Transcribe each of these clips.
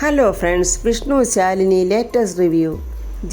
Hello friends, Vishnu Shalini latest review.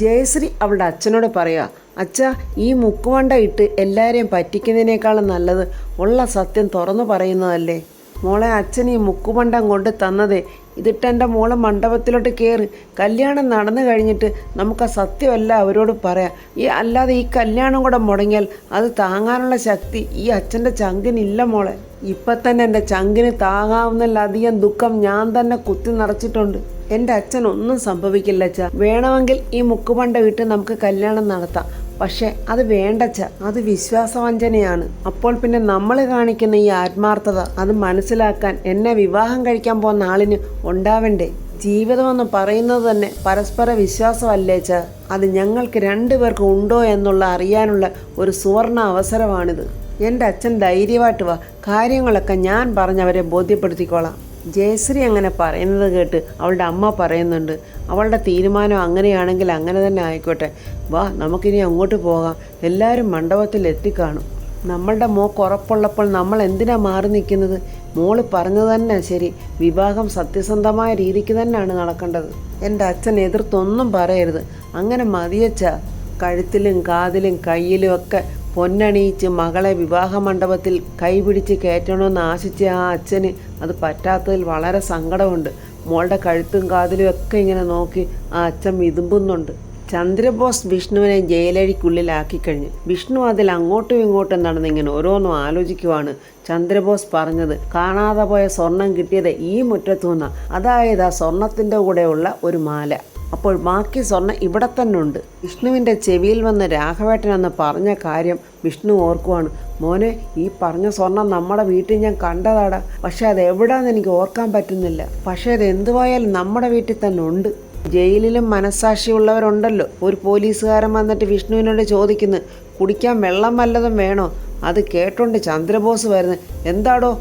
Jayashree അവളുടെ അച്ഛനോട് പറയാ, അച്ഛാ, ഈ മുക്കുവണ്ട ഇട്ട് എല്ലാവരെയും പറ്റിക്കുന്നതിനേക്കാളും നല്ലത് ഉള്ള സത്യം തുറന്നു പറയുന്നതല്ലേ. മോളെ, അച്ഛൻ ഈ മുക്കുമണ്ടം കൊണ്ട് തന്നതേ ഇതിട്ടെൻ്റെ മോളെ മണ്ഡപത്തിലോട്ട് കയറി കല്യാണം നടന്നു കഴിഞ്ഞിട്ട് നമുക്ക് ആ സത്യമല്ല അവരോട് പറയാം. അല്ലാതെ ഈ കല്യാണം കൂടെ മുടങ്ങിയാൽ അത് താങ്ങാനുള്ള ശക്തി ഈ അച്ഛൻ്റെ ചങ്കിനില്ല മോളെ. ഇപ്പം തന്നെ എൻ്റെ ചങ്കിന് താങ്ങാവുന്നതിലധികം ദുഃഖം ഞാൻ തന്നെ കുത്തി നിറച്ചിട്ടുണ്ട്. എൻ്റെ അച്ഛൻ ഒന്നും സംഭവിക്കില്ല അച്ഛാ. വേണമെങ്കിൽ ഈ മുക്കുമണ്ട ഇട്ട് നമുക്ക് കല്യാണം നടത്താം. പക്ഷേ അത് വേണ്ടച്ച, അത് വിശ്വാസവഞ്ചനയാണ്. അപ്പോൾ പിന്നെ നമ്മൾ കാണിക്കുന്ന ഈ ആത്മാർത്ഥത അത് മനസ്സിലാക്കാൻ എന്നെ വിവാഹം കഴിക്കാൻ പോകുന്ന ആളിന് ഉണ്ടാവണ്ടേ? ജീവിതമെന്ന് പറയുന്നത് തന്നെ പരസ്പര വിശ്വാസമല്ലേച്ച. അത് ഞങ്ങൾക്ക് രണ്ടുപേർക്കും ഉണ്ടോ എന്നുള്ള അറിയാനുള്ള ഒരു സുവർണ അവസരമാണിത്. എൻ്റെ അച്ഛൻ ധൈര്യമായിട്ട് വാ, കാര്യങ്ങളൊക്കെ ഞാൻ പറഞ്ഞവരെ ബോധ്യപ്പെടുത്തിക്കോളാം. ജയശ്രീ അങ്ങനെ പറയുന്നത് കേട്ട് അവളുടെ അമ്മ പറയുന്നുണ്ട്, അവളുടെ തീരുമാനം അങ്ങനെയാണെങ്കിൽ അങ്ങനെ തന്നെ ആയിക്കോട്ടെ, വാ നമുക്കിനി അങ്ങോട്ട് പോകാം, എല്ലാവരും മണ്ഡപത്തിൽ എത്തിക്കാണും. നമ്മളുടെ മോക്ക് ഉറപ്പുള്ളപ്പോൾ നമ്മൾ എന്തിനാ മാറി നിൽക്കുന്നത്? മോള് പറഞ്ഞത് തന്നെ ശരി, വിവാഹം സത്യസന്ധമായ രീതിക്ക് തന്നെയാണ് നടക്കേണ്ടത്. എൻ്റെ അച്ഛൻ എതിർത്തൊന്നും പറയരുത്, അങ്ങനെ മതിയച്ചാ. കഴുത്തിലും കാതിലും കയ്യിലും ഒക്കെ പൊന്നണിയിച്ച് മകളെ വിവാഹ മണ്ഡപത്തിൽ കൈപിടിച്ച് കയറ്റണമെന്ന് ആശിച്ച ആ അച്ഛന് അത് പറ്റാത്തതിൽ വളരെ സങ്കടമുണ്ട്. മോളുടെ കഴുത്തും കാതിലും ഒക്കെ ഇങ്ങനെ നോക്കി ആ അച്ഛൻ വിതുമ്പുന്നുണ്ട്. ചന്ദ്രബോസ് വിഷ്ണുവിനെ ജയിലഴിക്കുള്ളിലാക്കി കഴിഞ്ഞു. വിഷ്ണു അതിൽ അങ്ങോട്ടും ഇങ്ങോട്ടും നടന്നിങ്ങനെ ഓരോന്നും ആലോചിക്കുവാണ്. ചന്ദ്രബോസ് പറഞ്ഞത് കാണാതെ പോയ സ്വർണം കിട്ടിയത് ഈ മുറ്റത്തുനിന്ന, അതായത് ആ സ്വർണത്തിൻ്റെ കൂടെയുള്ള ഒരു മാല. അപ്പോൾ ബാക്കി സ്വർണ്ണം ഇവിടെ തന്നെ ഉണ്ട്. വിഷ്ണുവിൻ്റെ ചെവിയിൽ വന്ന് രാഘവേട്ടൻ എന്ന് പറഞ്ഞ കാര്യം വിഷ്ണു ഓർക്കുവാണ്. മോനെ, ഈ പറഞ്ഞ സ്വർണം നമ്മുടെ വീട്ടിൽ ഞാൻ കണ്ടതാടാ, പക്ഷെ അത് എവിടാന്ന് എനിക്ക് ഓർക്കാൻ പറ്റുന്നില്ല. പക്ഷേ അത് എന്തുവായാലും നമ്മുടെ വീട്ടിൽ തന്നെ ഉണ്ട്. ജയിലിലും മനസ്സാക്ഷിയുള്ളവരുണ്ടല്ലോ. ഒരു പോലീസുകാരൻ വന്നിട്ട് വിഷ്ണുവിനോട് ചോദിക്കുന്നു, കുടിക്കാൻ വെള്ളം വല്ലതും വേണോ? അത് കേട്ടോണ്ട് ചന്ദ്രബോസ് വരുന്നത്, എന്താടോ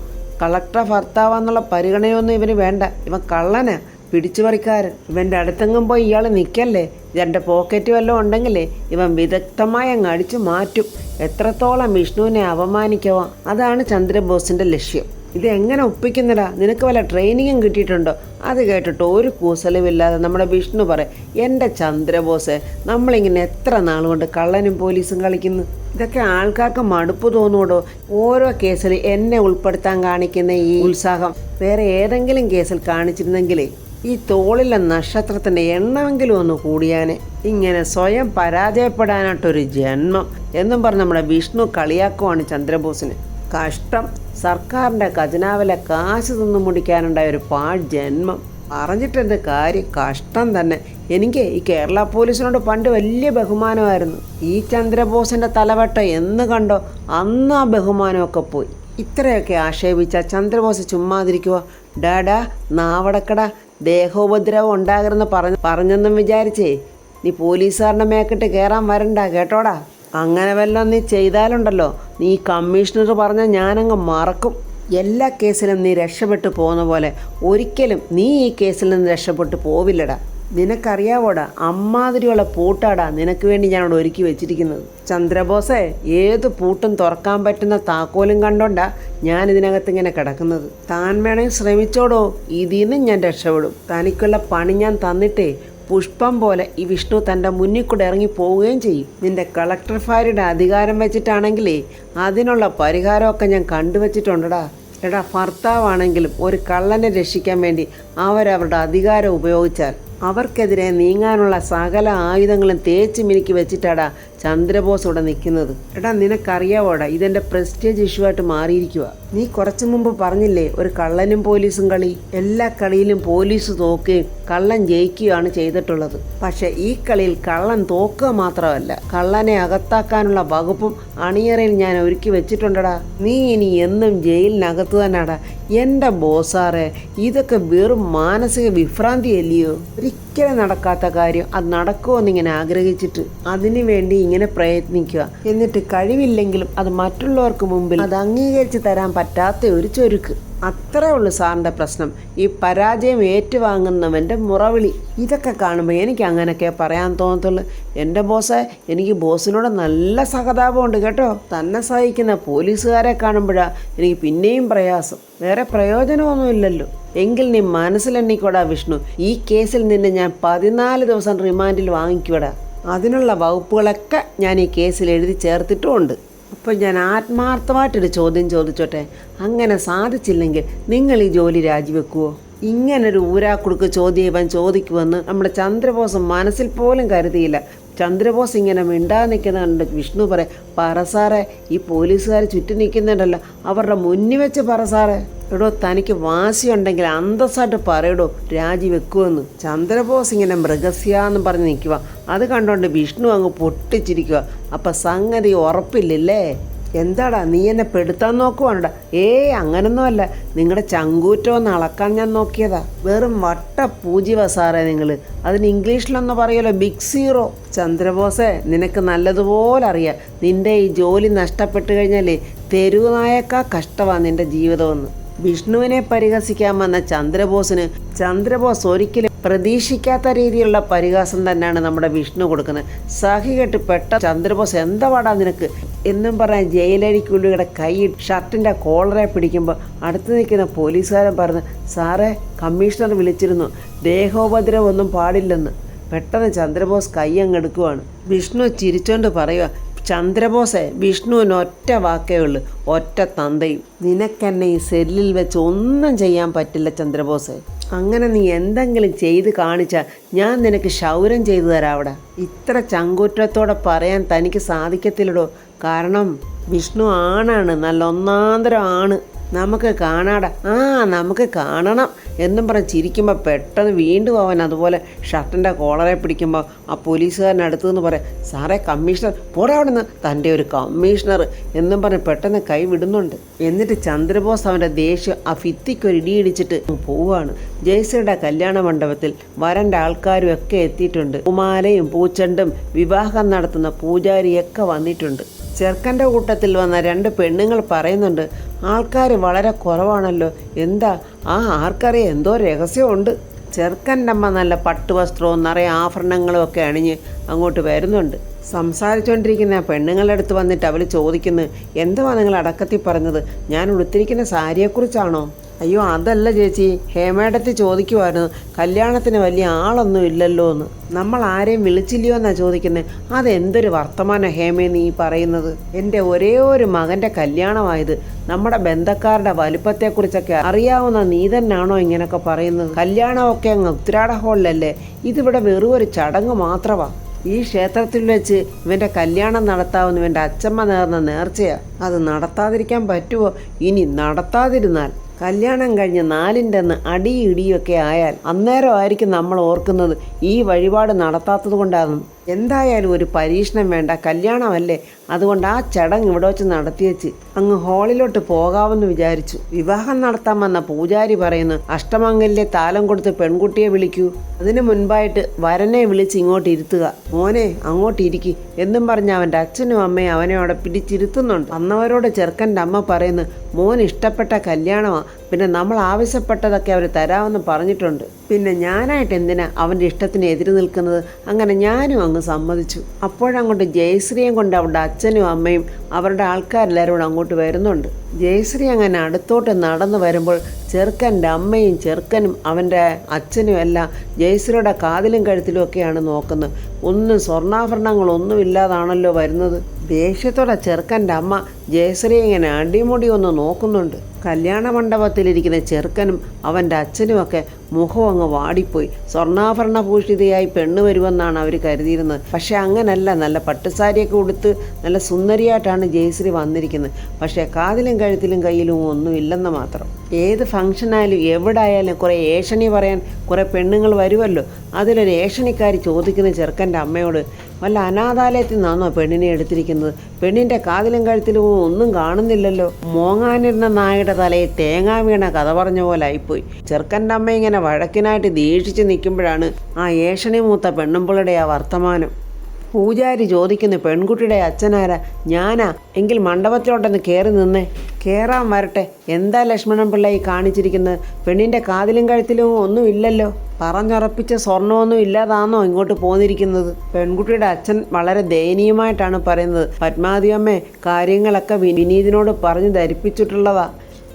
കളക്ടർ ഭർത്താവെന്നുള്ള പരിഗണനയൊന്നും ഇവന് വേണ്ട, ഇവൻ കള്ളനാ, പിടിച്ചുപറിക്കാരൻ. ഇവൻ്റെ അടുത്തെങ്ങും പോയി ഇയാൾ നിൽക്കല്ലേ. ഇവൻ്റെ പോക്കറ്റ് വല്ലതും ഉണ്ടെങ്കിലേ ഇവൻ വിദഗ്ധമായി അങ്ങ് അടിച്ചു മാറ്റും. എത്രത്തോളം വിഷ്ണുവിനെ അപമാനിക്കുക, അതാണ് ചന്ദ്രബോസിൻ്റെ ലക്ഷ്യം. ഇത് എങ്ങനെ ഒപ്പിക്കുന്നടാ? നിനക്ക് വല്ല ട്രെയിനിങ്ങും കിട്ടിയിട്ടുണ്ടോ? അത് കേട്ടിട്ട് ഒരു കൂസലുമില്ലാതെ നമ്മുടെ വിഷ്ണു പറയും, എൻ്റെ ചന്ദ്രബോസെ, നമ്മളിങ്ങനെ എത്ര നാളുകൊണ്ട് കള്ളനും പോലീസും കളിക്കുന്നു. ഇതൊക്കെ ആൾക്കാർക്ക് മടുപ്പ് തോന്നൂടോ? ഓരോ കേസിൽ എന്നെ ഉൾപ്പെടുത്താൻ കാണിക്കുന്ന ഈ ഉത്സാഹം വേറെ ഏതെങ്കിലും കേസിൽ കാണിച്ചിരുന്നെങ്കിലേ ഈ തോളിലെ നക്ഷത്രത്തിൻ്റെ എണ്ണമെങ്കിലും ഒന്ന് കൂടിയാനെ. ഇങ്ങനെ സ്വയം പരാജയപ്പെടാനായിട്ടൊരു ജന്മം എന്നും പറഞ്ഞ് നമ്മുടെ വിഷ്ണു കളിയാക്കുവാണ് ചന്ദ്രബോസിന്. കഷ്ടം, സർക്കാരിൻ്റെ ഖജനാവിലെ കാശ് തിന്നു മുടിക്കാനുണ്ടായ ഒരു ജന്മം. പറഞ്ഞിട്ടെന്ത് കാര്യം, കഷ്ടം തന്നെ. എനിക്ക് ഈ കേരള പോലീസിനോട് പണ്ട് വലിയ ബഹുമാനമായിരുന്നു. ഈ ചന്ദ്രബോസിൻ്റെ തലവട്ട എന്ന് കണ്ടോ അന്ന് ആ ബഹുമാനമൊക്കെ പോയി. ഇത്രയൊക്കെ ആക്ഷേപിച്ച ചന്ദ്രബോസ് ചുമ്മാതിരിക്കുക? ഡാഡാ, നാവടക്കട, ദേഹോപദ്രവം ഉണ്ടാകരുതെന്ന് പറഞ്ഞെന്നും വിചാരിച്ചേ നീ പോലീസുകാരൻ്റെ മേക്കിട്ട് കയറാൻ വരണ്ട കേട്ടോടാ. അങ്ങനെ വല്ലതും നീ ചെയ്താലുണ്ടല്ലോ, നീ കമ്മീഷണർ പറഞ്ഞ ഞാനങ്ങ് മറക്കും. എല്ലാ കേസിലും നീ രക്ഷപ്പെട്ടു പോകുന്ന പോലെ ഒരിക്കലും നീ ഈ കേസിൽ നിന്ന് രക്ഷപ്പെട്ടു പോവില്ലടാ. നിനക്കറിയാവോടാ, അമ്മാതിരിയുള്ള പൂട്ടാടാ നിനക്ക് വേണ്ടി ഞാനവിടെ ഒരുക്കി വെച്ചിരിക്കുന്നത്. ചന്ദ്രബോസേ, ഏത് പൂട്ടും തുറക്കാൻ പറ്റുന്ന താക്കോലും കണ്ടോണ്ടാ ഞാൻ ഇതിനകത്ത് ഇങ്ങനെ കിടക്കുന്നത്. താൻ വേണമെങ്കിൽ ശ്രമിച്ചോടോ, ഇതിൽ നിന്നും ഞാൻ രക്ഷപ്പെടും. തനിക്കുള്ള പണി ഞാൻ തന്നിട്ടേ പുഷ്പം പോലെ ഈ വിഷ്ണു തൻ്റെ മുന്നിൽ കൂടെ ഇറങ്ങി പോവുകയും ചെയ്യും. നിൻ്റെ കളക്ടർ ഫാരിയുടെ അധികാരം വെച്ചിട്ടാണെങ്കിലേ അതിനുള്ള പരിഹാരമൊക്കെ ഞാൻ കണ്ടുവച്ചിട്ടുണ്ടടാ. എടാ, ഭർത്താവാണെങ്കിലും ഒരു കള്ളനെ രക്ഷിക്കാൻ വേണ്ടി അവരവരുടെ അധികാരം ഉപയോഗിച്ചാൽ അവർക്കെതിരെ നീങ്ങാനുള്ള സകല ആയുധങ്ങളും തേച്ച് മിനുക്കി വെച്ചിട്ടാടാ ചന്ദ്രബോസ് ഇവിടെ നിൽക്കുന്നത്. എടാ, നിനക്കറിയാവോടാ, ഇതെൻ്റെ പ്രസ്റ്റേജ് ഇഷ്യൂ ആയിട്ട് മാറിയിരിക്കുക. നീ കുറച്ചു മുമ്പ് പറഞ്ഞില്ലേ ഒരു കള്ളനും പോലീസും കളി? എല്ലാ കളിയിലും പോലീസ് തോക്കുകയും കള്ളൻ ജയിക്കുകയാണ് ചെയ്തിട്ടുള്ളത്. പക്ഷെ ഈ കളിയിൽ കള്ളൻ തോക്കുക മാത്രമല്ല, കള്ളനെ അകത്താക്കാനുള്ള വകുപ്പും അണിയറയിൽ ഞാൻ ഒരുക്കി വെച്ചിട്ടുണ്ടടാ. നീ ഇനി എന്നും ജയിലിനകത്ത് തന്നെടാ. എൻ്റെ ബോസാറെ, ഇതൊക്കെ വെറും മാനസിക വിഭ്രാന്തി അല്ലയോ? ഒരിക്കലും നടക്കാത്ത കാര്യം അത് നടക്കുമെന്നിങ്ങനെ ആഗ്രഹിച്ചിട്ട് അതിനു വേണ്ടി ഇങ്ങനെ പ്രയത്നിക്കുക. എന്നിട്ട് കഴിവില്ലെങ്കിലും അത് മറ്റുള്ളവർക്ക് മുമ്പിൽ അത് അംഗീകരിച്ച് തരാൻ പറ്റാത്ത ഒരു ചൊരുക്ക്. അത്രേ ഉള്ളൂ സാറിൻ്റെ പ്രശ്നം. ഈ പരാജയം ഏറ്റുവാങ്ങുന്നവൻ്റെ മുറവിളി. ഇതൊക്കെ കാണുമ്പോൾ എനിക്ക് അങ്ങനെയൊക്കെ പറയാൻ തോന്നത്തുള്ളൂ. എൻ്റെ ബോസേ, എനിക്ക് ബോസിനോട് നല്ല സഹതാപമുണ്ട് കേട്ടോ. തന്നെ സഹിക്കുന്ന പോലീസുകാരെ കാണുമ്പോഴാണ് എനിക്ക് പിന്നെയും പ്രയാസം. വേറെ പ്രയോജനമൊന്നുമില്ലല്ലോ. എങ്കിൽ നീ മനസ്സിലെണ്ണിക്കോടാ വിഷ്ണു, ഈ കേസിൽ നിന്നെ ഞാൻ 14 ദിവസം റിമാൻഡിൽ വാങ്ങിക്കൂടാ. അതിനുള്ള വകുപ്പുകളൊക്കെ ഞാൻ ഈ കേസിൽ എഴുതി ചേർത്തിട്ടുമുണ്ട്. അപ്പോൾ ഞാൻ ആത്മാർത്ഥമായിട്ടൊരു ചോദ്യം ചോദിച്ചോട്ടെ, അങ്ങനെ സാധിച്ചില്ലെങ്കിൽ നിങ്ങൾ ഈ ജോലി രാജിവെക്കുമോ? ഇങ്ങനൊരു ഊരാക്കുടുക്ക് ചോദ്യം ഇവൻ ചോദിക്കുമെന്ന് നമ്മുടെ ചന്ദ്രബോസ് മനസ്സിൽ പോലും കരുതിയില്ല. ചന്ദ്രബോസ് ഇങ്ങനെ മിണ്ടാതെ നിൽക്കുന്ന കണ്ട് വിഷ്ണു പറ സാറേ, ഈ പോലീസുകാർ ചുറ്റി നിൽക്കുന്നുണ്ടല്ലോ, അവരുടെ മുന്നിൽ വെച്ച് പറ സാറേ. എടോ, തനിക്ക് വാശിയുണ്ടെങ്കിൽ അന്തസ്സായിട്ട് പറയടോ, രാജിവെക്കുമെന്ന്. ചന്ദ്രബോസ് ഇങ്ങനെ മൃഗസ്യാന്ന് പറഞ്ഞ് നിൽക്കുക. അത് കണ്ടോണ്ട് വിഷ്ണു അങ്ങ് പൊട്ടിച്ചിരിക്കുക. അപ്പം സംഗതി ഉറപ്പില്ലല്ലേ? എന്താടാ നീ എന്നെ പെടുത്താൻ നോക്കുവാണ്ടാ? അങ്ങനൊന്നുമല്ല, നിങ്ങളുടെ ചങ്കൂറ്റമൊന്ന് അളക്കാൻ ഞാൻ നോക്കിയതാ. വെറും വട്ട പൂജിവ സാറേ നിങ്ങൾ. അതിന് ഇംഗ്ലീഷിലൊന്ന് പറയുമല്ലോ, ബിഗ് സീറോ. ചന്ദ്രബോസേ, നിനക്ക് നല്ലതുപോലെ അറിയാം നിൻ്റെ ഈ ജോലി നഷ്ടപ്പെട്ട് കഴിഞ്ഞാലേ തെരുവ് നായേക്കാ കഷ്ടമാണ് നിൻ്റെ ജീവിതമെന്ന്. വിഷ്ണുവിനെ പരിഹസിക്കാൻ വന്ന ചന്ദ്രബോസ് ഒരിക്കലും പ്രതീക്ഷിക്കാത്ത രീതിയിലുള്ള പരിഹാസം തന്നെയാണ് നമ്മുടെ വിഷ്ണു കൊടുക്കുന്നത്. സഹി കെട്ട് പെട്ട ചന്ദ്രബോസ്, എന്താ പാടാ നിനക്ക് എന്നും പറഞ്ഞ ജയിലഴിക്കുള്ളിയുടെ കൈ ഷർട്ടിൻ്റെ കോളറെ പിടിക്കുമ്പോൾ അടുത്ത് നിൽക്കുന്ന പോലീസുകാരൻ പറഞ്ഞു, സാറേ കമ്മീഷണർ വിളിച്ചിരുന്നു, ദേഹോപദ്രവമൊന്നും പാടില്ലെന്ന്. പെട്ടെന്ന് ചന്ദ്രബോസ് കൈ അങ്ങെടുക്കുവാണ്. വിഷ്ണു ചിരിച്ചോണ്ട് പറയുക, ചന്ദ്രബോസേ, വിഷ്ണുവിന് ഒറ്റ വാക്കേ ഉള്ളൂ, ഒറ്റ തന്തയും. നിനക്കെന്നെ ഈ സെല്ലിൽ വെച്ച് ഒന്നും ചെയ്യാൻ പറ്റില്ല ചന്ദ്രബോസേ. അങ്ങനെ നീ എന്തെങ്കിലും ചെയ്ത് കാണിച്ചാൽ ഞാൻ നിനക്ക് ക്ഷൗരം ചെയ്തു തരാം അവിടെ. ഇത്ര ചങ്കൂറ്റത്തോടെ പറയാൻ തനിക്ക് സാധിക്കത്തില്ലടോ. കാരണം വിഷ്ണു ആണാണ്, നല്ല ഒന്നാന്തരം ആണ്. നമുക്ക് കാണാടാ, നമുക്ക് കാണണം എന്നും പറഞ്ഞ് ചിരിക്കുമ്പോൾ പെട്ടെന്ന് വീണ്ടും അവൻ അതുപോലെ ഷർട്ടിൻ്റെ കോളറെ പിടിക്കുമ്പോൾ ആ പോലീസുകാരനടുത്തു നിന്ന് പറയാം, സാറേ കമ്മീഷണർ പോടാ അവിടെ നിന്ന്, തൻ്റെ ഒരു കമ്മീഷണർ എന്നും പറഞ്ഞ് പെട്ടെന്ന് കൈ വിടുന്നുണ്ട്. എന്നിട്ട് ചന്ദ്രബോസ് അവൻ്റെ ദേഷ്യം ആ ഭിത്തിക്കൊരിടി ഇടിച്ചിട്ട് പോവുകയാണ്. ജയശ്രീയുടെ കല്യാണ മണ്ഡപത്തിൽ വരൻ്റെ ആൾക്കാരും ഒക്കെ എത്തിയിട്ടുണ്ട്. പൂമാലയും പൂച്ചെണ്ടും വിവാഹം നടത്തുന്ന പൂജാരിയൊക്കെ വന്നിട്ടുണ്ട്. ചെറുക്കൻ്റെ കൂട്ടത്തിൽ വന്ന 2 പെണ്ണുങ്ങൾ പറയുന്നുണ്ട്, ആൾക്കാർ വളരെ കുറവാണല്ലോ, എന്താ? ആർക്കറിയാം, എന്തോ രഹസ്യമുണ്ട്. ചെറുക്കൻ്റെ അമ്മ നല്ല പട്ടുവസ്ത്രവും നിറയെ ആഭരണങ്ങളും ഒക്കെ അണിഞ്ഞ് അങ്ങോട്ട് വരുന്നുണ്ട്. സംസാരിച്ചുകൊണ്ടിരിക്കുന്ന പെണ്ണുങ്ങളുടെ അടുത്ത് വന്നിട്ട് അവർ ചോദിക്കുന്നു, എന്തുവാ നിങ്ങൾ അടക്കത്തിൽ പറഞ്ഞത്? ഞാൻ ഉടുത്തിരിക്കുന്ന സാരിയെക്കുറിച്ചാണോ? അയ്യോ അതല്ല ചേച്ചി, ഹേമേടത്തി ചോദിക്കുമായിരുന്നു, കല്യാണത്തിന് വലിയ ആളൊന്നും ഇല്ലല്ലോ എന്ന്. നമ്മൾ ആരെയും വിളിച്ചില്ലയോ എന്നാണ് ചോദിക്കുന്നത്. അതെന്തൊരു വർത്തമാനം ഹേമേ നീ പറയുന്നത്? എൻ്റെ ഒരേ ഒരു മകൻ്റെ കല്യാണമായത്. നമ്മുടെ ബന്ധക്കാരുടെ വലുപ്പത്തെക്കുറിച്ചൊക്കെ അറിയാവുന്ന നീ തന്നെയാണോ ഇങ്ങനെയൊക്കെ പറയുന്നത്? കല്യാണമൊക്കെ അങ്ങ് ഉത്രാട ഹോളിലല്ലേ, ഇതിവിടെ വെറും ഒരു ചടങ്ങ് മാത്രമാണ്. ഈ ക്ഷേത്രത്തിൽ വെച്ച് ഇവൻ്റെ കല്യാണം നടത്താവുന്ന ഇവൻ്റെ അച്ചമ്മ നേർന്ന നേർച്ചയാണ്. അത് നടത്താതിരിക്കാൻ പറ്റുമോ? ഇനി നടത്താതിരുന്നാൽ കല്യാണം കഴിഞ്ഞ് 4ൻ്റെ അന്ന് അടിയും ഇടിയൊക്കെ ആയാൽ അന്നേരമായിരിക്കും നമ്മൾ ഓർക്കുന്നത് ഈ വഴിപാട് നടത്താത്തത് കൊണ്ടാണ്. എന്തായാലും ഒരു പരീക്ഷണം വേണ്ട, കല്യാണമല്ലേ, അതുകൊണ്ട് ആ ചടങ്ങ് ഇവിടെ വെച്ച് നടത്തിവെച്ച് അങ്ങ് ഹാളിലോട്ട് പോകാമെന്ന് വിചാരിച്ചു. വിവാഹം നടത്താൻ വന്ന പൂജാരി പറയുന്നു, അഷ്ടമംഗല്യ താലം കൊടുത്ത് പെൺകുട്ടിയെ വിളിക്കൂ, അതിനു മുൻപായിട്ട് വരനെ വിളിച്ച് ഇങ്ങോട്ട് ഇരുത്തുക, മോനെ അങ്ങോട്ട് ഇരിക്കി എന്നും പറഞ്ഞ് അവൻ്റെ അച്ഛനും അമ്മയും അവനെ അവിടെ പിടിച്ചിരുത്തുന്നുണ്ട്. അന്നവരോട് ചെറുക്കൻ്റെ അമ്മ പറയുന്നു, മോൻ ഇഷ്ടപ്പെട്ട കല്യാണമാണ്, പിന്നെ നമ്മൾ ആവശ്യപ്പെട്ടതൊക്കെ അവർ തരാമെന്ന് പറഞ്ഞിട്ടുണ്ട്, പിന്നെ ഞാനായിട്ട് എന്തിനാ അവൻ്റെ ഇഷ്ടത്തിന് എതിര് നിൽക്കുന്നത്? അങ്ങനെ ഞാനും അങ്ങ് സമ്മതിച്ചു. അപ്പോഴങ്ങോട്ട് ജയശ്രീയും കൊണ്ട് അവരുടെ അച്ഛനും അമ്മയും അവരുടെ ആൾക്കാരെല്ലാവരും കൂടെ അങ്ങോട്ട് വരുന്നുണ്ട്. ജയശ്രീ അങ്ങനെ അടുത്തോട്ട് നടന്നു വരുമ്പോൾ ചെറുക്കൻ്റെ അമ്മയും ചെറുക്കനും അവൻ്റെ അച്ഛനും എല്ലാം ജയശ്രീയുടെ കാതിലും കഴുത്തിലും ഒക്കെയാണ് നോക്കുന്നത്. ഒന്നും സ്വർണ്ണാഭരണങ്ങളൊന്നും ഇല്ലാതാണല്ലോ വരുന്നത്. ദേഷ്യത്തോടെ ചെറുക്കൻ്റെ അമ്മ ജയശ്രീ ഇങ്ങനെ അടിമുടി ഒന്ന് നോക്കുന്നുണ്ട്. കല്യാണ മണ്ഡപത്തിലിരിക്കുന്ന ചെറുക്കനും അവൻ്റെ അച്ഛനുമൊക്കെ മുഖം അങ്ങ് വാടിപ്പോയി. സ്വർണ്ണാഭരണ ഭൂഷിതയായി പെണ്ണ് വരുമെന്നാണ് അവർ കരുതിയിരുന്നത്. പക്ഷേ അങ്ങനല്ല, നല്ല പട്ടുസാരിയൊക്കെ ഉടുത്ത് നല്ല സുന്ദരിയായിട്ടാണ് ജയശ്രീ വന്നിരിക്കുന്നത്. പക്ഷേ കാതിലും കഴുത്തിലും കയ്യിലും ഒന്നും ഇല്ലെന്ന് മാത്രം. ഏത് ഫംഗ്ഷനായാലും എവിടെ ആയാലും കുറേ ഏഷണി പറയാൻ കുറേ പെണ്ണുങ്ങൾ വരുമല്ലോ. അതിലൊരു ഏഷണിക്കാരി ചോദിക്കുന്ന ചെറുക്കൻ്റെ അമ്മയോട്, വല്ല അനാഥാലയത്തിൽ നിന്നാണോ പെണ്ണിനെ എടുത്തിരിക്കുന്നത്? പെണ്ണിൻ്റെ കാതിലും കഴുത്തിലും ഒന്നും കാണുന്നില്ലല്ലോ. മോങ്ങാനിരുന്ന നായയുടെ തലയിൽ തേങ്ങ വീണ കഥ പറഞ്ഞ പോലെ ആയിപ്പോയി. ചെറുക്കൻ്റെ അമ്മ ഇങ്ങനെ വഴക്കിനായിട്ട് ദീക്ഷിച്ച് നിൽക്കുമ്പോഴാണ് ആ ഏഷണി മൂത്ത പെണ്ണുമ്പിളുടെ ആ വർത്തമാനം. പൂജാരി ചോദിക്കുന്നു, പെൺകുട്ടിയുടെ അച്ഛനാരാ? ഞാനാ? എങ്കിൽ മണ്ഡപത്തിലോട്ടൊന്ന് കയറി നിന്നേ. കയറാൻ വരട്ടെ. എന്താ ലക്ഷ്മണൻ പിള്ള ഈ കാണിച്ചിരിക്കുന്നത്? പെണ്ണിൻ്റെ കാതിലും കഴുത്തിലും ഒന്നും ഇല്ലല്ലോ. പറഞ്ഞുറപ്പിച്ച സ്വർണ്ണമൊന്നും ഇല്ലാതാണോ ഇങ്ങോട്ട് പോന്നിരിക്കുന്നത്? പെൺകുട്ടിയുടെ അച്ഛൻ വളരെ ദയനീയമായിട്ടാണ് പറയുന്നത്. പത്മാവതി അമ്മേ, കാര്യങ്ങളൊക്കെ വിനീതിനോട് പറഞ്ഞു ധരിപ്പിച്ചിട്ടുള്ളതാ.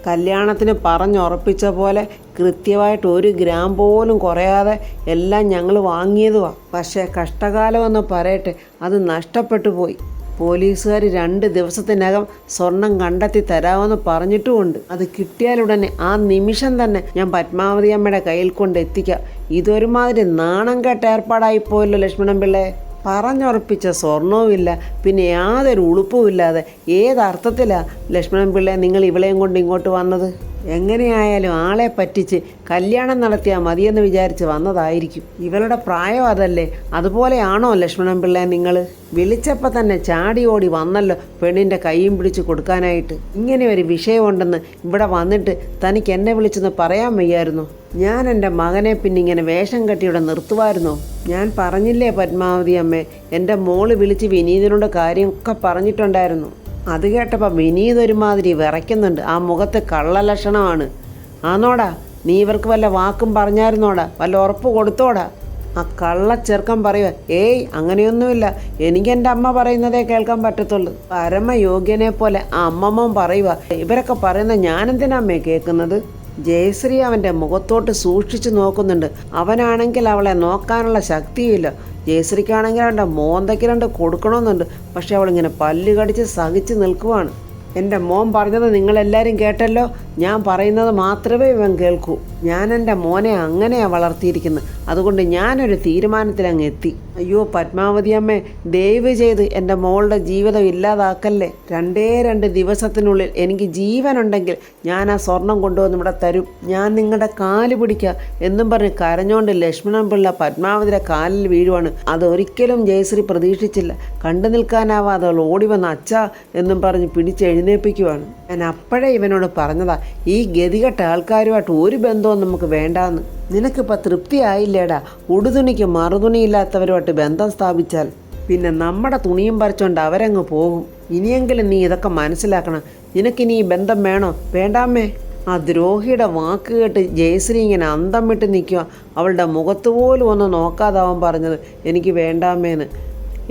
കല്യാണത്തിന് പറഞ്ഞുറപ്പിച്ച പോലെ കൃത്യമായിട്ട് 1 ഗ്രാം പോലും കുറയാതെ എല്ലാം ഞങ്ങൾ വാങ്ങിയതുമാണ്. പക്ഷേ കഷ്ടകാലമെന്ന് പറയട്ടെ, അത് നഷ്ടപ്പെട്ടു പോയി. പോലീസുകാർ 2 ദിവസത്തിനകം സ്വർണം കണ്ടെത്തി തരാമെന്ന് പറഞ്ഞിട്ടുമുണ്ട്. അത് കിട്ടിയാലുടനെ ആ നിമിഷം തന്നെ ഞാൻ പത്മാവതി അമ്മയുടെ കയ്യിൽ കൊണ്ട് എത്തിക്കാം. ഇതൊരുമാതിരി നാണം കെട്ട ഏർപ്പാടായിപ്പോയല്ലോ ലക്ഷ്മണൻ പിള്ളേ. പറഞ്ഞുറപ്പിച്ച സ്വർണവുമില്ല, പിന്നെ യാതൊരു ഉളുപ്പുമില്ലാതെ ഏതർത്ഥത്തിലാണ് ലക്ഷ്മണൻ പിള്ളേ നിങ്ങൾ ഇവളെയും കൊണ്ട് ഇങ്ങോട്ട് വന്നത്? എങ്ങനെയായാലും ആളെ പറ്റിച്ച് കല്യാണം നടത്തിയാൽ മതിയെന്ന് വിചാരിച്ച് വന്നതായിരിക്കും. ഇവളുടെ പ്രായം അതല്ലേ? അതുപോലെയാണോ ലക്ഷ്മണൻ പിള്ളേ നിങ്ങൾ? വിളിച്ചപ്പോൾ തന്നെ ചാടി ഓടി വന്നല്ലോ പെണ്ണിൻ്റെ കൈയും പിടിച്ച് കൊടുക്കാനായിട്ട്. ഇങ്ങനെ ഒരു വിഷയമുണ്ടെന്ന് ഇവിടെ വന്നിട്ട് തനിക്ക് എന്നെ വിളിച്ചെന്ന് പറയാൻ വയ്യായിരുന്നു? ഞാൻ എൻ്റെ മകനെ പിന്നെ ഇങ്ങനെ വേഷം കെട്ടി ഇവിടെ നിർത്തുമായിരുന്നോ? ഞാൻ പറഞ്ഞില്ലേ പത്മാവതി അമ്മേ, എൻ്റെ മോള് വിളിച്ച് വിനീതിനോട് കാര്യമൊക്കെ പറഞ്ഞിട്ടുണ്ടായിരുന്നു. അത് കേട്ടപ്പോൾ വിനീത് ഒരുമാതിരി വിറയ്ക്കുന്നുണ്ട്. ആ മുഖത്ത് കള്ളലക്ഷണമാണ്. ആന്നോടാ? നീ ഇവർക്ക് വല്ല വാക്കും പറഞ്ഞായിരുന്നോടാ? വല്ല ഉറപ്പ് കൊടുത്തോടാ? ആ കള്ളച്ചെറുക്കൻ പറയുക, ഏയ് അങ്ങനെയൊന്നുമില്ല, എനിക്ക് എൻ്റെ അമ്മ പറയുന്നതേ കേൾക്കാൻ പറ്റത്തുള്ളൂ. പരമയോഗ്യനെ പോലെ ആ അമ്മമ്മ പറയുക. ഇവരൊക്കെ പറയുന്ന ഞാനെന്തിനാ അമ്മേ കേൾക്കുന്നത്? ജയശ്രീ അവൻ്റെ മുഖത്തോട്ട് സൂക്ഷിച്ചു നോക്കുന്നുണ്ട്. അവനാണെങ്കിൽ അവളെ നോക്കാനുള്ള ശക്തിയില്ല. ജയശ്രീക്കാണെങ്കിൽ അവൻ്റെ മോന്തയ്ക്ക് 2 കൊടുക്കണമെന്നുണ്ട്. പക്ഷെ അവളിങ്ങനെ പല്ല് കടിച്ച് സഹിച്ച് നിൽക്കുവാണ്. എൻ്റെ മോൻ പറഞ്ഞത് നിങ്ങളെല്ലാവരും കേട്ടല്ലോ. ഞാൻ പറയുന്നത് മാത്രമേ ഇവൻ കേൾക്കൂ. ഞാൻ എൻ്റെ മോനെ അങ്ങനെയാണ് വളർത്തിയിരിക്കുന്നത്. അതുകൊണ്ട് ഞാനൊരു തീരുമാനത്തിൽ അങ്ങ് എത്തി. അയ്യോ പത്മാവതി അമ്മേ, ദയവ് ചെയ്ത് എൻ്റെ മോളുടെ ജീവിതം ഇല്ലാതാക്കല്ലേ. 2 ദിവസത്തിനുള്ളിൽ എനിക്ക് ജീവനുണ്ടെങ്കിൽ ഞാൻ ആ സ്വർണം കൊണ്ടുവന്ന് ഇവിടെ തരും. ഞാൻ നിങ്ങളുടെ കാല് പിടിക്കുക എന്നും പറഞ്ഞ് കരഞ്ഞുകൊണ്ട് ലക്ഷ്മണൻ പിള്ള പത്മാവതിയുടെ കാലിൽ വീഴുവാണ്. അതൊരിക്കലും ജയശ്രീ പ്രതീക്ഷിച്ചില്ല. കണ്ടു നിൽക്കാനാവാതെ അവൾ ഓടി വന്ന് അച്ഛാ എന്നും പറഞ്ഞ് പിടിച്ചെഴുന്നേൽപ്പിക്കുവാണ്. ഞാൻ അപ്പോഴേ ഇവനോട് പറഞ്ഞതാ, ഈ ഗതികെട്ട ആൾക്കാരുമായിട്ട് ഒരു ബന്ധവും നമുക്ക് വേണ്ടാന്ന്. നിനക്കിപ്പോൾ തൃപ്തിയായില്ലേടാ? ഉടുതുണിക്ക് മറുതുണിയില്ലാത്തവരുമായിട്ട് ബന്ധം സ്ഥാപിച്ചാൽ പിന്നെ നമ്മുടെ തുണിയും പറിച്ചുകൊണ്ട് അവരങ്ങ് പോകും. ഇനിയെങ്കിലും നീ ഇതൊക്കെ മനസ്സിലാക്കണം. നിനക്കിനി ഈ ബന്ധം വേണോ? വേണ്ടാമേ. ആ ദ്രോഹിയുടെ വാക്ക് കേട്ട് ജയശ്രീ ഇങ്ങനെ അന്തം വിട്ട് നിൽക്കുക. അവളുടെ മുഖത്ത് പോലും ഒന്ന് നോക്കാതാവാൻ പറഞ്ഞത് എനിക്ക് വേണ്ടാമേന്ന്.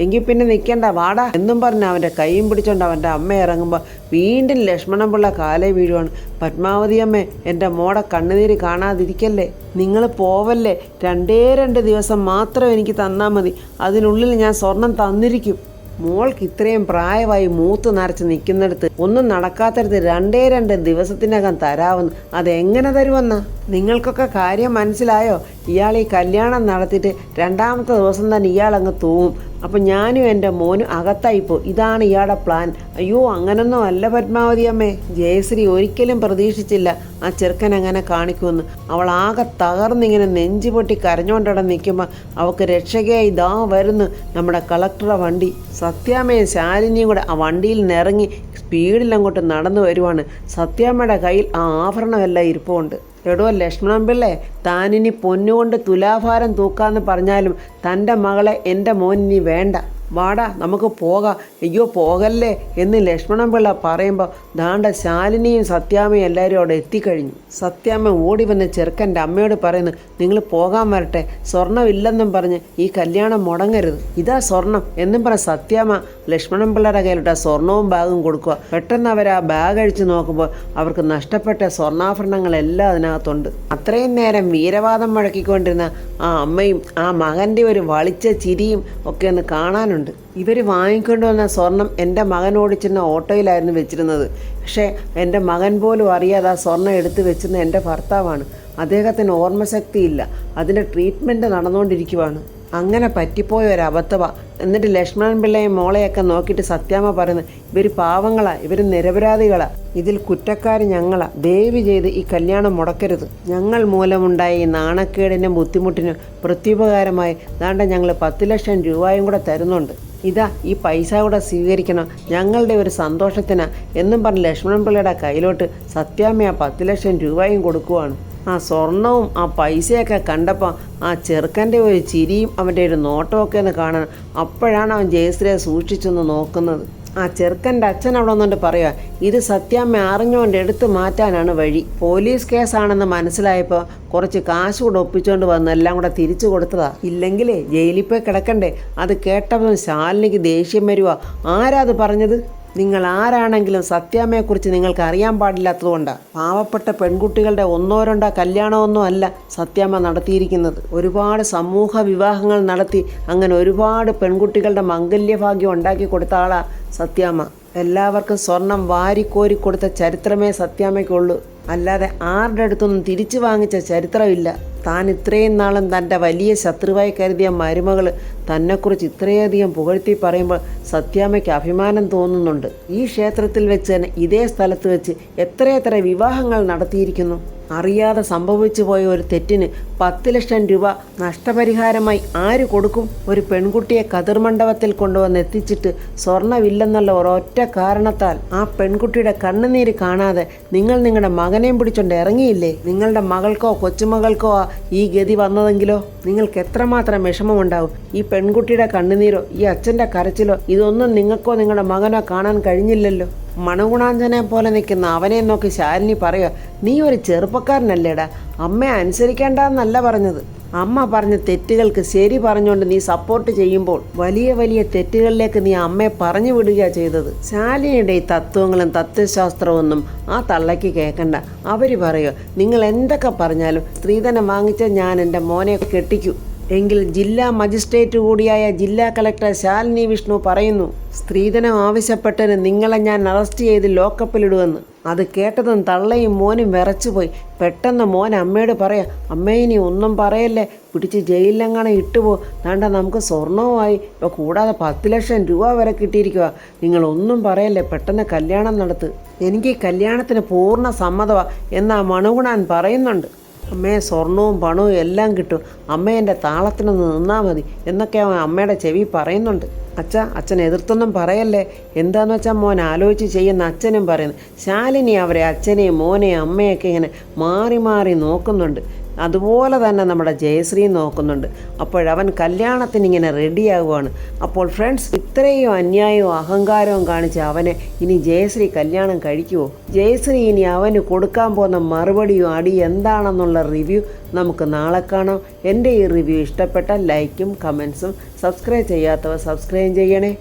എങ്കിൽ പിന്നെ നിൽക്കേണ്ട, വാടാ എന്നും പറഞ്ഞ് അവൻ്റെ കൈയും പിടിച്ചോണ്ട് അവൻ്റെ അമ്മ ഇറങ്ങുമ്പോൾ വീണ്ടും ലക്ഷ്മണൻ പിള്ള കാലേ വീഴുവാണ്. പത്മാവതി അമ്മേ, എൻ്റെ മോടെ കണ്ണുനീര് കാണാതിരിക്കല്ലേ. നിങ്ങൾ പോവല്ലേ. 2 ദിവസം മാത്രം എനിക്ക് തന്നാൽ മതി. അതിനുള്ളിൽ ഞാൻ സ്വർണം തന്നിരിക്കും. മോൾക്ക് ഇത്രയും പ്രായമായി മൂത്ത് നരച്ച് നിൽക്കുന്നിടത്ത് ഒന്നും നടക്കാത്തടത്ത് 2 ദിവസത്തിനകം തരാമെന്ന് അതെങ്ങനെ തരുമെന്നാ? നിങ്ങൾക്കൊക്കെ കാര്യം മനസ്സിലായോ? ഇയാൾ ഈ കല്യാണം നടത്തിയിട്ട് 2ാമത്തെ ദിവസം തന്നെ ഇയാളങ്ങ് തൂവും. അപ്പം ഞാനും എൻ്റെ മോനും അകത്തായിപ്പോ. ഇതാണ് ഇയാളുടെ പ്ലാൻ. അയ്യോ അങ്ങനൊന്നും അല്ല പത്മാവതി അമ്മേ. ജയശ്രീ ഒരിക്കലും പ്രതീക്ഷിച്ചില്ല ആ ചെറുക്കൻ അങ്ങനെ കാണിക്കുമെന്ന്. അവൾ ആകെ തകർന്നിങ്ങനെ നെഞ്ചു പൊട്ടി കരഞ്ഞുകൊണ്ടിടന്ന് നിൽക്കുമ്പോൾ അവൾക്ക് രക്ഷകയായി ഇതാ വരുന്നു നമ്മുടെ കളക്ടറുടെ വണ്ടി. സത്യാമ്മയും ശാലിനിയും കൂടെ ആ വണ്ടിയിൽ നിന്നിറങ്ങി സ്പീഡിൽ അങ്ങോട്ട് നടന്നു വരുവാണ്. സത്യാമ്മയുടെ കയ്യിൽ ആ ആഭരണമെല്ലാം ഇരിപ്പുണ്ട്. എടോ ലക്ഷ്മണൻ പിള്ളേ, താനിനി പൊന്നുകൊണ്ട് തുലാഭാരം തൂക്കാന്ന് പറഞ്ഞാലും തൻ്റെ മകളെ എൻ്റെ മോനിനി വേണ്ട. വാടാ നമുക്ക് പോകാം. അയ്യോ പോകല്ലേ എന്ന് ലക്ഷ്മണൻ പിള്ള പറയുമ്പോൾ ദാണ്ട ശാലിനിയും സത്യാമ്മയും എല്ലാവരും അവിടെ എത്തിക്കഴിഞ്ഞു. സത്യാമ്മ ഓടി വന്ന് ചെറുക്കൻ്റെ അമ്മയോട് പറയുന്നു, നിങ്ങൾ പോകാൻ വരട്ടെ, സ്വർണ്ണമില്ലെന്നും പറഞ്ഞ് ഈ കല്യാണം മുടങ്ങരുത്. ഇതാ സ്വർണം എന്നും പറഞ്ഞ സത്യാമ്മ ലക്ഷ്മണൻ പിള്ളയുടെ കയ്യിലിട്ട സ്വർണവും ബാഗും കൊടുക്കുക. പെട്ടെന്ന് അവർ ആ ബാഗ് അഴിച്ച് നോക്കുമ്പോൾ അവർക്ക് നഷ്ടപ്പെട്ട സ്വർണ്ണാഭരണങ്ങളെല്ലാം അതിനകത്തുണ്ട്. അത്രയും നേരം വീരവാദം മുഴക്കിക്കൊണ്ടിരുന്ന ആ അമ്മയും ആ മകൻ്റെ ഒരു വളിച്ച ചിരിയും ഒക്കെ ഒന്ന് കാണാനുണ്ട്. ഇവർ വാങ്ങിക്കൊണ്ടുവന്ന സ്വർണം എൻ്റെ മകൻ ഓടിച്ചിരുന്ന ഓട്ടോയിലായിരുന്നു വെച്ചിരുന്നത്. പക്ഷേ എൻ്റെ മകൻ പോലും അറിയാതെ ആ സ്വർണം എടുത്ത് വെച്ചിരുന്ന എൻ്റെ ഭർത്താവാണ്. അദ്ദേഹത്തിന് ഓർമ്മശക്തിയില്ല. അതിൻ്റെ ട്രീറ്റ്മെൻറ്റ് നടന്നുകൊണ്ടിരിക്കുവാണ്. അങ്ങനെ പറ്റിപ്പോയ ഒരു അബദ്ധമാണ്. എന്നിട്ട് ലക്ഷ്മണൻ പിള്ളയും മോളെയൊക്കെ നോക്കിയിട്ട് സത്യാമ്മ പറയുന്നത്, ഇവർ പാവങ്ങളാ, ഇവർ നിരപരാധികളാണ്, ഇതിൽ കുറ്റക്കാർ ഞങ്ങളാ. ദയവ് ചെയ്ത് ഈ കല്യാണം മുടക്കരുത്. ഞങ്ങൾ മൂലമുണ്ടായ ഈ നാണക്കേടിനും ബുദ്ധിമുട്ടിനും പ്രത്യുപകാരമായി ദാണ്ട ഞങ്ങൾ 10 ലക്ഷം രൂപയും കൂടെ തരുന്നുണ്ട്. ഇതാ ഈ പൈസ കൂടെ സ്വീകരിക്കണം, ഞങ്ങളുടെ ഒരു സന്തോഷത്തിനാ എന്നും പറഞ്ഞ് ലക്ഷ്മണൻ പിള്ളയുടെ കയ്യിലോട്ട് സത്യാമ്മ 10 ലക്ഷം രൂപയും കൊടുക്കുവാണ്. ആ സ്വർണവും ആ പൈസയൊക്കെ കണ്ടപ്പോൾ ആ ചെറുക്കൻ്റെ ഒരു ചിരിയും അവൻ്റെ ഒരു നോട്ടമൊക്കെ ഒന്ന് കാണാൻ, അപ്പോഴാണ് അവൻ ജയശ്രീയെ സൂക്ഷിച്ചൊന്ന് നോക്കുന്നത്. ആ ചെറുക്കൻ്റെ അച്ഛൻ അവിടെ വന്നുകൊണ്ട് പറയുക, ഇത് സത്യാമ്മ അറിഞ്ഞുകൊണ്ട് എടുത്തു മാറ്റാനാണ് വഴി. പോലീസ് കേസാണെന്ന് മനസ്സിലായപ്പോൾ കുറച്ച് കാശ് കൂടെ ഒപ്പിച്ചുകൊണ്ട് വന്ന് എല്ലാം കൂടെ തിരിച്ചു കൊടുത്തതാ. ഇല്ലെങ്കിലേ ജയിലിൽ പോയി കിടക്കണ്ടേ. അത് കേട്ടപ്പോൾ ശാലിനിക്ക് ദേഷ്യം വരുക. ആരാ അത് പറഞ്ഞത്? നിങ്ങൾ ആരാണെങ്കിലും സത്യാമ്മയെക്കുറിച്ച് നിങ്ങൾക്ക് അറിയാൻ പാടില്ലാത്തതുകൊണ്ടാണ്. പാവപ്പെട്ട പെൺകുട്ടികളുടെ ഒന്നോ രണ്ടോ കല്യാണമൊന്നും അല്ല സത്യാമ്മ നടത്തിയിരിക്കുന്നത്. ഒരുപാട് സമൂഹ വിവാഹങ്ങൾ നടത്തി അങ്ങനെ ഒരുപാട് പെൺകുട്ടികളുടെ മംഗല്യഭാഗ്യം ഉണ്ടാക്കി കൊടുത്ത ആളാണ് സത്യാമ്മ. എല്ലാവർക്കും സ്വർണം വാരിക്കോരി കൊടുത്ത ചരിത്രമേ സത്യാമ്മയ്ക്കുള്ളൂ. അല്ലാതെ ആരുടെ അടുത്തൊന്നും തിരിച്ചു വാങ്ങിച്ച ചരിത്രമില്ല. താൻ ഇത്രയും നാളും തൻ്റെ വലിയ ശത്രുവായി കരുതിയ മരുമകൾ തന്നെക്കുറിച്ച് ഇത്രയധികം പുകഴ്ത്തി പറയുമ്പോൾ സത്യാമ്മയ്ക്ക് അഭിമാനം തോന്നുന്നുണ്ട്. ഈ ക്ഷേത്രത്തിൽ വെച്ച് തന്നെ ഇതേ സ്ഥലത്ത് വെച്ച് എത്രയെത്ര വിവാഹങ്ങൾ നടത്തിയിരിക്കുന്നു. അറിയാതെ സംഭവിച്ചു പോയ ഒരു തെറ്റിന് 10 ലക്ഷം രൂപ നഷ്ടപരിഹാരമായി ആര് കൊടുക്കും? ഒരു പെൺകുട്ടിയെ കതിർമണ്ഡപത്തിൽ കൊണ്ടുവന്ന് എത്തിച്ചിട്ട് സ്വർണ്ണമില്ലെന്നുള്ള ഒരൊറ്റ കാരണത്താൽ ആ പെൺകുട്ടിയുടെ കണ്ണുനീര് കാണാതെ നിങ്ങൾ നിങ്ങളുടെ മകനെയും പിടിച്ചോണ്ട് ഇറങ്ങിയില്ലേ? നിങ്ങളുടെ മകൾക്കോ കൊച്ചുമകൾക്കോ ഈ ഗതി വന്നതെങ്കിലോ നിങ്ങൾക്ക് എത്രമാത്രം വിഷമമുണ്ടാവും. ഈ പെൺകുട്ടിയുടെ കണ്ണുനീരോ ഈ അച്ഛൻ്റെ കരച്ചിലോ ഇതൊന്നും നിങ്ങൾക്കോ നിങ്ങളുടെ മകനോ കാണാൻ കഴിഞ്ഞില്ലല്ലോ. മണഗുണാഞ്ചനെ പോലെ നിൽക്കുന്ന അവനെ നോക്കി ശാലിനി പറയുക, നീ ഒരു ചെറുപ്പക്കാരനല്ലേടാ, അമ്മയെ അനുസരിക്കേണ്ടെന്നല്ല പറഞ്ഞത്. അമ്മ പറഞ്ഞ തെറ്റുകൾക്ക് ശരി പറഞ്ഞുകൊണ്ട് നീ സപ്പോർട്ട് ചെയ്യുമ്പോൾ വലിയ വലിയ തെറ്റുകളിലേക്ക് നീ അമ്മയെ പറഞ്ഞു വിടുക ചെയ്തത്. ശാലിനിയുടെ ഈ തത്വങ്ങളും തത്വശാസ്ത്രമൊന്നും ആ തള്ളയ്ക്ക് കേൾക്കണ്ട. അവർ പറയുക, നിങ്ങൾ എന്തൊക്കെ പറഞ്ഞാലും സ്ത്രീധനം വാങ്ങിച്ച ഞാൻ എൻ്റെ മോനെ കെട്ടിക്കൂ. എങ്കിൽ ജില്ലാ മജിസ്ട്രേറ്റ് കൂടിയായ ജില്ലാ കളക്ടർ ശാലിനി വിഷ്ണു പറയുന്നു, സ്ത്രീധനം ആവശ്യപ്പെട്ടതിന് നിങ്ങളെ ഞാൻ അറസ്റ്റ് ചെയ്ത് ലോക്കപ്പിലിടുമെന്ന്. അത് കേട്ടതും തള്ളയും മോനും വിറച്ചുപോയി. പെട്ടെന്ന് മോൻ അമ്മയോട് പറയാം, അമ്മേ ഇനി ഒന്നും പറയല്ലേ, പിടിച്ച് ജയിലിലെങ്ങാണ് ഇട്ടുപോ, വേണ്ട നമുക്ക് സ്വർണവുമായി കൂടാതെ 10 ലക്ഷം രൂപ വരെ കിട്ടിയിരിക്കുക, നിങ്ങളൊന്നും പറയല്ലേ, പെട്ടെന്ന് കല്യാണം നടത്ത്, എനിക്ക് കല്യാണത്തിന് പൂർണ്ണ സമ്മതമാണ് എന്നാ മണുഗുണാൻ പറയുന്നുണ്ട്. അമ്മയെ സ്വർണവും പണവും എല്ലാം കിട്ടും, അമ്മ എൻ്റെ താളത്തിനൊന്ന് നിന്നാൽ മതി എന്നൊക്കെ അവൻ അമ്മയുടെ ചെവി പറയുന്നുണ്ട്. അച്ഛൻ എതിർത്തൊന്നും പറയല്ലേ, എന്താന്ന് വെച്ചാൽ മോൻ ആലോചിച്ച് ചെയ്യുന്ന അച്ഛനും പറയുന്നു. ശാലിനി അവരെ അച്ഛനെയും മോനെയും അമ്മയൊക്കെ ഇങ്ങനെ മാറി മാറി നോക്കുന്നുണ്ട്. അതുപോലെ തന്നെ നമ്മുടെ ജയശ്രീ നോക്കുന്നുണ്ട്. അപ്പോഴവൻ കല്യാണത്തിന് ഇങ്ങനെ റെഡിയാകുവാണ്. അപ്പോൾ ഫ്രണ്ട്സ്, ഇത്രയും അന്യായവും അഹങ്കാരവും കാണിച്ച് അവനെ ഇനി ജയശ്രീ കല്യാണം കഴിക്കുമോ? ജയശ്രീ ഇനി അവന് കൊടുക്കാൻ പോകുന്ന മറുപടിയും അടി എന്താണെന്നുള്ള റിവ്യൂ നമുക്ക് നാളെ കാണാം. എൻ്റെ ഈ റിവ്യൂ ഇഷ്ടപ്പെട്ടാൽ ലൈക്കും കമൻസും, സബ്സ്ക്രൈബ് ചെയ്യാത്തവർ സബ്സ്ക്രൈബ് ചെയ്യണേ.